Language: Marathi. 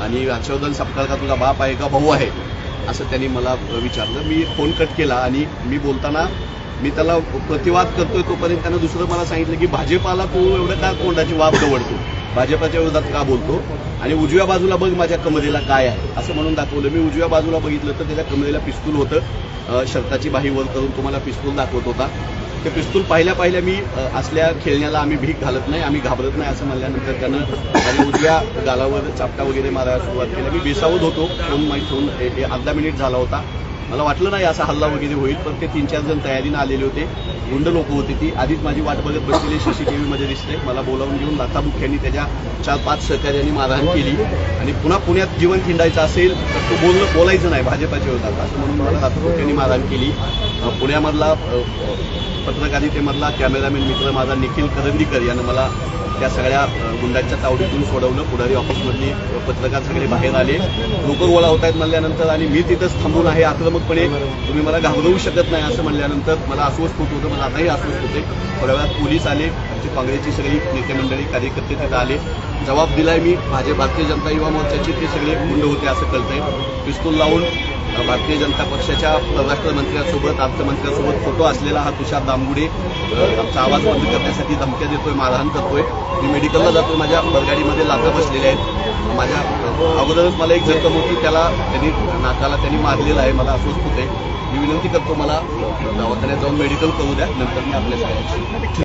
आणि हर्षवर्धन सपकाळ का तुझा बाप आहे का भाऊ आहे असं त्यांनी मला विचारलं। मी फोन कट केला आणि मी बोलताना मी त्याला प्रतिवाद करतोय तोपर्यंत त्यानं दुसरं मला सांगितलं की भाजपाला तू एवढं का तोंडाची वाफ दवडतो, भाजपाच्या विरोधात का बोलतो आणि उजव्या बाजूला बघ माझ्या कमरेला काय आहे असं म्हणून दाखवलं। मी उजव्या बाजूला बघितलं तर त्याच्या कमरेला पिस्तूल होतं, शर्टाची बाही वर करून तुम्हाला पिस्तूल दाखवत होता। ते पिस्तूल पाहिल्या मी असल्या खेळण्याला आम्ही भीक घालत नाही, आम्ही घाबरत नाही असं म्हणल्यानंतर त्यानं माझ्या उजव्या गालावर चापटा वगैरे मारायला सुरुवात केली। मी बेसावत होतो, फोन माहीत होऊन अर्धा मिनिट झाला होता, मला वाटलं नाही असा हल्ला वगैरे होईल, पण ते 3-4 जण तयारीनं आलेले होते, गुंड लोक होती ती। आधीच माझी वाट बघत बसलेली सीसीटीव्हीमध्ये दिसते। मला बोलावून घेऊन लाथाबुक्क्यांनी त्याच्या 4-5 सहकार्यांनी मारहाण केली आणि पुन्हा पुण्यात जीवन खिंडायचं असेल तर तो बोलायचं नाही भाजपाच्या विरोधात असं म्हणून मला लाथाबुक्क्यांनी मारहाण केली। पुण्यामधला पत्रकारितेमधला कॅमेरामॅन मित्र माझा निखिल करंदीकर यानं मला त्या सगळ्या गुंडांच्या तावडीतून सोडवलं। पुढारी ऑफिसमधली पत्रकार सगळे बाहेर आले, लोक गोळा होत आहेत म्हणल्यानंतर आणि मी तिथंच थांबून आहे आक्रमकपणे, तुम्ही मला घाबरवू शकत नाही असं म्हणल्यानंतर मला अस्वस्थ होत होतं, मला आताही अस्वस्थ होते। थोड्या वेळात पोलीस आले, आमची काँग्रेसची सगळी नेते मंडळी कार्यकर्ते तिथं आले, जबाब दिलाय मी। भारतीय जनता युवा मोर्चाचे ते सगळे गुंड होते असं कळतंय। पिस्तूल लावून भारतीय जनता पक्षाच्या परराष्ट्र मंत्र्यांसोबत अर्थमंत्र्यांसोबत फोटो असलेला हा तुषार दामगुडे आमचा आवाज बंद करण्यासाठी धमक्या देतोय, मारहाण करतोय। मी मेडिकलला जातोय, माझ्या बरगाडीमध्ये लाथा बसलेल्या आहेत, माझ्या अगोदरच मला एक जखम होती, त्याला नाकाला त्यांनी मारलेलं आहे, मला अस्वस्थ होते। मी विनंती करतो मला दवाखान्यात जाऊन मेडिकल करू द्या, नंतर मी आपल्या सगळ्यांशी